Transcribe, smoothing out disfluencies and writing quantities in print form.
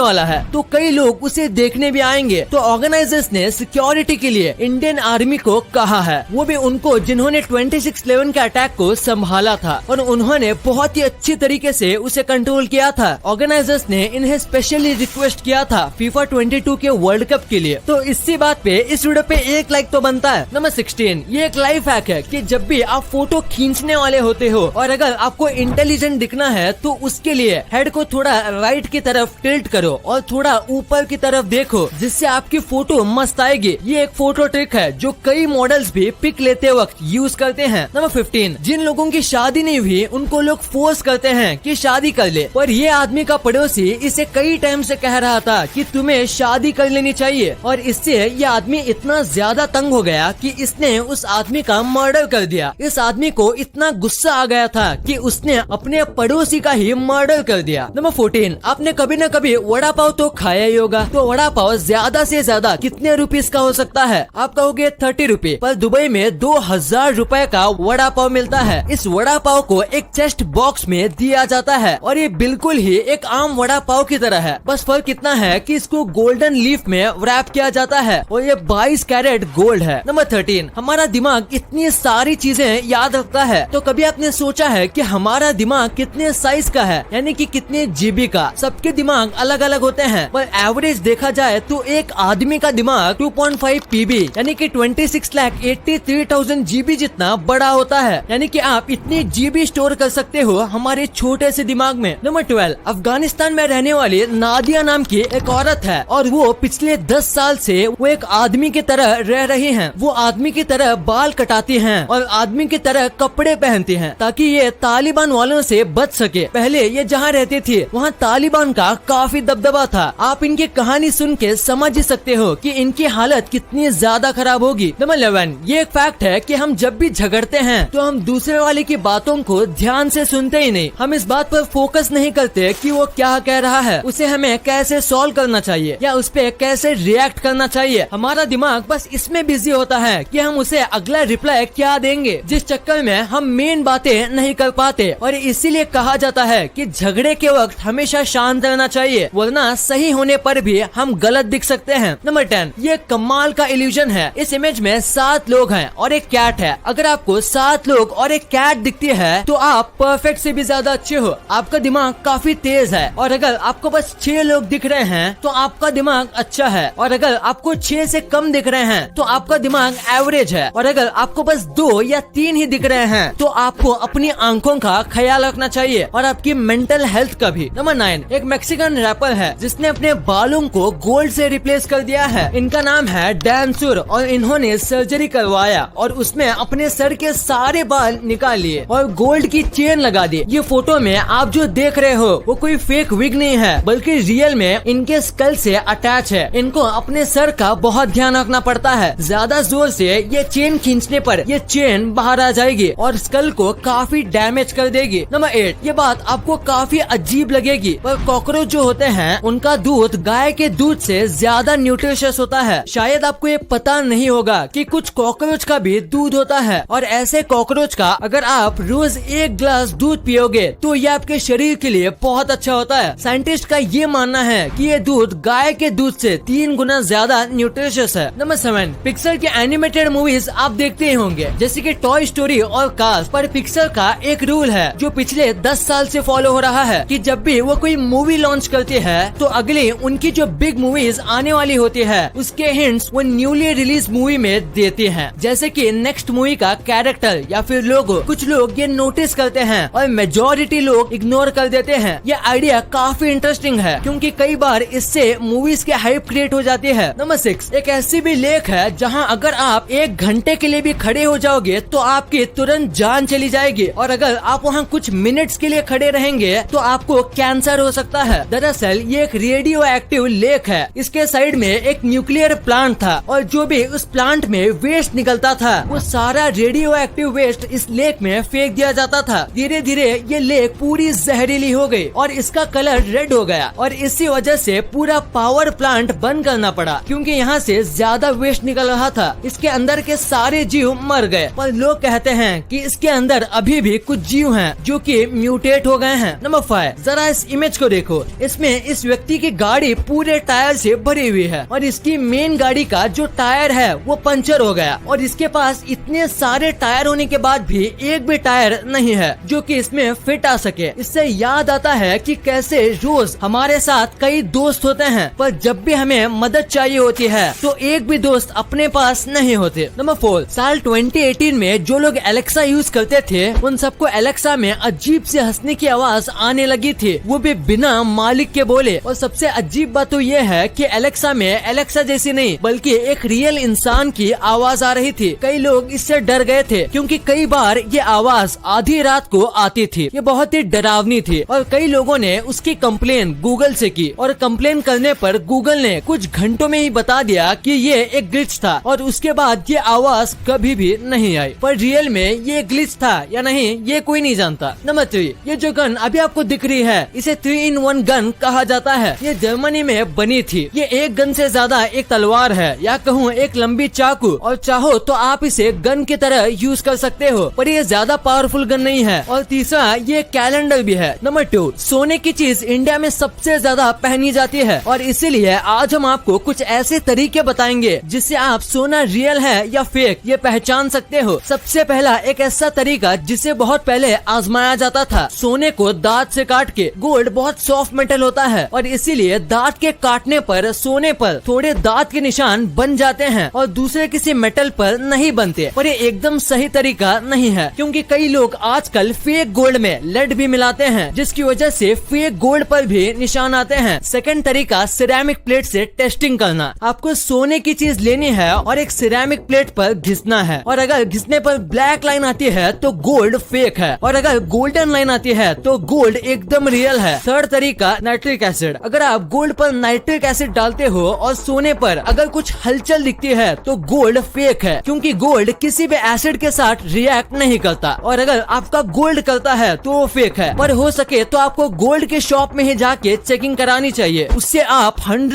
वाला है तो कई लोग उसे देखने भी आएंगे। तो ऑर्गेनाइजर्स ने सिक्योरिटी के लिए इंडियन आर्मी को कहा है, वो भी उनको जिन्होंने 26/11 के अटैक को संभाला था और उन्होंने बहुत ही अच्छी तरीके से उसे कंट्रोल किया था। ऑर्गेनाइजर्स ने इन्हें स्पेशली रिक्वेस्ट किया था FIFA 22 के वर्ल्ड कप के लिए। तो इसी बात पे इस वीडियो पे 1 लाइक तो बनता है। नंबर 16, ये एक लाइफ हैक है कि जब भी आप फोटो खींचने वाले होते हो और अगर आपको इंटेलिजेंट दिखना है तो उसके लिए हेड को थोड़ा राइट की तरफ टिल्ट करो और थोड़ा ऊपर की तरफ देखो, जिससे आपकी फोटो मस्त आएगी। ये एक फोटो ट्रिक है जो कई मॉडल्स भी पिक लेते वक्त यूज करते हैं। नंबर 15, जिन लोगों की शादी नहीं हुई उनको लोग फोर्स करते हैं कि शादी कर ले, पर ये आदमी का पड़ोसी इसे कई टाइम से कह रहा था कि तुम्हें शादी कर लेनी चाहिए और इससे ये आदमी इतना ज्यादा तंग हो गया कि इसने उस आदमी का मर्डर कर दिया। इस आदमी को इतना गुस्सा आ गया था कि उसने अपने पड़ोसी का ही मर्डर कर दिया। नंबर 14, आपने कभी न कभी वड़ा पाव तो खाया ही होगा। तो वड़ा पाव ज्यादा से ज्यादा कितने रुपीस का हो सकता है? आप कहोगे 30 रुपए, पर दुबई में 2000 रुपए का वड़ा पाव मिलता है। इस वड़ा पाव को एक चेस्ट बॉक्स में दिया जाता है और ये बिल्कुल ही एक आम वड़ा पाव की तरह है, बस फर्क कितना है कि इसको गोल्डन लीफ में रैप किया जाता है और ये 22 कैरेट गोल्ड है। नंबर 13, हमारा दिमाग इतनी सारी चीजें याद रखता है, तो कभी आपने सोचा है कि हमारा दिमाग कितने साइज का है, यानी कि कितने जीबी का? सबके दिमाग अलग अलग होते हैं, पर एवरेज देखा जाए तो एक आदमी का दिमाग 2.5 PB यानी कि 26,83,000 GB जितना बड़ा होता है, यानी कि आप इतनी GB स्टोर कर सकते हो हमारे छोटे से दिमाग में। नंबर 12, अफगानिस्तान में रहने वाली नादिया नाम की एक औरत है और वो पिछले 10 साल से वो एक आदमी की तरह रह रही हैं। वो आदमी की तरह बाल कटाती हैं और आदमी की तरह कपड़े पहनती हैं ताकि ये तालिबान वालों से बच सके। पहले ये जहाँ रहती थी वहाँ तालिबान का काफी दबदबा था। आप इनकी कहानी सुन के समझ ही सकते हो कि इनकी हालत कितनी ज्यादा खराब होगी। नंबर 11, ये एक फैक्ट है कि हम जब भी झगड़ते हैं तो हम दूसरे वाले की बातों को ध्यान से सुनते ही नहीं। हम इस बात पर फोकस नहीं करते कि वो क्या कह रहा है, उसे हमें कैसे सॉल्व करना चाहिए या उस पे कैसे रिएक्ट करना चाहिए। हमारा दिमाग बस इसमें बिजी होता है कि हम उसे अगला रिप्लाई क्या देंगे, जिस चक्कर में हम मेन बातें नहीं कर पाते। और इसीलिए कहा जाता है कि झगड़े के वक्त हमेशा शांत रहना चाहिए, वरना सही होने पर भी हम गलत दिख सकते हैं। नंबर 10, ये कमाल का इल्यूजन है। इस इमेज में 7 लोग हैं और एक कैट है। अगर आपको 7 लोग और एक कैट दिखती है तो आप परफेक्ट से भी ज्यादा अच्छे हो। आपका दिमाग काफी तेज है। और अगर आपको बस 6 लोग दिख रहे हैं तो आपका दिमाग अच्छा है, और अगर आपको 6 से कम दिख रहे हैं तो आपका दिमाग एवरेज है, और अगर आपको बस 2 या 3 ही दिख रहे हैं तो आपको अपनी आंखों का ख्याल रखना चाहिए और आपकी मेंटल हेल्थ का भी। नंबर 9, एक मैक्सिकन रैपर है जिसने अपने बालों को गोल्ड से रिप्लेस कर दिया है। इनका नाम है डैन सुर और इन्होंने सर्जरी करवाया और उसमें अपने सर के सारे बाल निकाल लिए और गोल्ड की चेन लगा दी। ये फोटो में आप जो देख रहे हो वो कोई फेक विग नहीं है, बल्कि रियल में इनके स्कल से अटैच है। इनको अपने सर का बहुत ध्यान रखना पड़ता है। ज्यादा जोर से ये चेन खींचने पर ये चेन बाहर आ जाएगी और स्कल को काफी डैमेज कर देगी। नंबर 8, ये बात आपको काफी अजीब लगेगी, पर कॉकरोच जो होते हैं उनका दूध गाय के दूध से ज्यादा न्यूट्रिशियस होता है। शायद आपको ये पता नहीं होगा कि कुछ कॉकरोच का भी दूध होता है और ऐसे कॉकरोच का अगर आप रोज 1 ग्लास दूध पियोगे तो ये आपके शरीर के लिए बहुत अच्छा होता है। साइंटिस्ट का ये मानना है कि ये दूध गाय के दूध से 3 गुना ज्यादा न्यूट्रिशियस है। नंबर 7, पिक्सर के एनिमेटेड मूवीज आप देखते ही होंगे जैसे कि टॉय स्टोरी और कार्स, पर पिक्सर का एक रूल है जो पिछले 10 साल से फॉलो हो रहा है कि जब भी वो कोई मूवी लॉन्च करती है तो अगली उनकी जो बिग मूवीज आने वाली होती है उसके हिंट्स वो न्यूली रिलीज मूवी में देती हैं, जैसे कि नेक्स्ट मूवी का कैरेक्टर या फिर लोगो। कुछ लोग ये नोटिस करते हैं और मेजॉरिटी लोग इग्नोर कर देते हैं। ये आइडिया काफी इंटरेस्टिंग है क्योंकि कई बार इससे मूवीज के हाइप क्रिएट हो जाती है। नंबर 6, एक ऐसी भी लेक है जहां अगर आप 1 घंटे के लिए भी खड़े हो जाओगे तो आपकी तुरंत जान चली जाएगी, और अगर आप वहां कुछ मिनट्स के लिए खड़े रहेंगे तो आपको कैंसर हो सकता है। दरअसल ये एक रेडियो एक्टिव लेक है। इसके साइड में एक न्यूक्लियर प्लांट था और जो भी उस प्लांट में वेस्ट निकलता था वो सारा रेडियो एक्टिव वेस्ट इस लेक में फेंक दिया जाता था। धीरे धीरे ये लेक पूरी जहरीली हो गई और इसका कलर रेड हो गया और इसी वजह से पूरा पावर प्लांट बंद करना पड़ा क्योंकि यहाँ से ज्यादा वेस्ट निकल रहा था। इसके अंदर के सारे जीव मर गए, पर लोग कहते हैं कि इसके अंदर अभी भी कुछ जीव हैं जो कि म्यूटेट हो गए हैं। नंबर 5, जरा इस इमेज को देखो। इसमें इस व्यक्ति की गाड़ी पूरे टायर से भरी हुई है और इसकी मेन गाड़ी का जो टायर है वो पंचर हो गया और इसके पास इतने सारे टायर होने के बाद भी एक भी टायर नहीं है जो कि इसमें फिट आ सके। इससे याद आता है कि कैसे रोज हमारे साथ कई दोस्त होते हैं पर जब भी हमें मदद चाहिए होती है तो एक भी दोस्त अपने पास नहीं होते। नंबर 4, साल 2018 में जो लोग एलेक्सा यूज करते थे उन सबको एलेक्सा में अजीब से हंसने की आवाज आने लगी थी, वो भी बिना मालिक के बोले। और सबसे अजीब बात तो ये है कि एलेक्सा में एलेक्सा जैसी नहीं बल्कि एक रियल इंसान की आवाज आ रही थी। कई लोग इससे डर गए थे क्योंकि कई बार ये आवाज आधी रात को आती थी। ये बहुत ही डरावनी थी और कई लोगों ने उसकी कंप्लेन गूगल से की और कंप्लेन करने पर गूगल ने कुछ घंटों में ही बता दिया कि ये एक ग्लिच था और उसके बाद ये आवाज कभी भी नहीं आई। पर रियल में ये ग्लिच था या नहीं ये कोई नहीं जानता। नंबर 3, ये जो गन अभी आपको दिख रही है इसे 3-in-1 गन कहा जाता है। ये जर्मनी में बनी थी। ये एक गन से ज्यादा एक तलवार है या कहूँ एक लंबी चाकू और चाहो तो आप इसे गन की तरह यूज कर सकते हो पर ये ज्यादा पावरफुल गन नहीं है। और तीसरा, ये कैलेंडर भी है। नंबर 2, सोने की चीज इंडिया में सबसे ज्यादा पहनी जाती है और इसीलिए आज हम आपको कुछ ऐसे तरीके बताएंगे जिससे आप सोना रियल है या फेक ये पहचान सकते हो। सबसे पहला एक ऐसा तरीका जिसे बहुत पहले आजमाया जाता था, सोने को दांत से काट के। गोल्ड बहुत सॉफ्ट मेटल होता है और इसीलिए दांत के काटने पर सोने पर थोड़े दांत के निशान बन जाते हैं और दूसरे किसी मेटल पर नहीं बनते। पर ये एकदम सही तरीका नहीं है क्योंकि कई लोग आजकल फेक गोल्ड में लेड भी मिलाते हैं जिसकी वजह से फेक गोल्ड पर भी निशान आते हैं। सेकंड तरीका, सिरेमिक प्लेट से टेस्टिंग करना। आपको सोने की चीज लेनी है और एक सिरेमिक प्लेट पर घिसना है और अगर घिसने पर ब्लैक लाइन आती है तो गोल्ड फेक है और अगर गोल्डन लाइन आती है तो गोल्ड एकदम रियल है। थर्ड तरीका, नाइट्रिक एसिड। अगर आप गोल्ड पर नाइट्रिक एसिड डालते हो और सोने पर अगर कुछ हलचल दिखती है तो गोल्ड फेक है क्योंकि गोल्ड किसी भी एसिड के साथ रिएक्ट नहीं करता और अगर आपका गोल्ड करता है तो वो फेक है। पर हो सके तो आपको गोल्ड के शॉप में ही जाके चेकिंग करानी चाहिए, उससे आप 100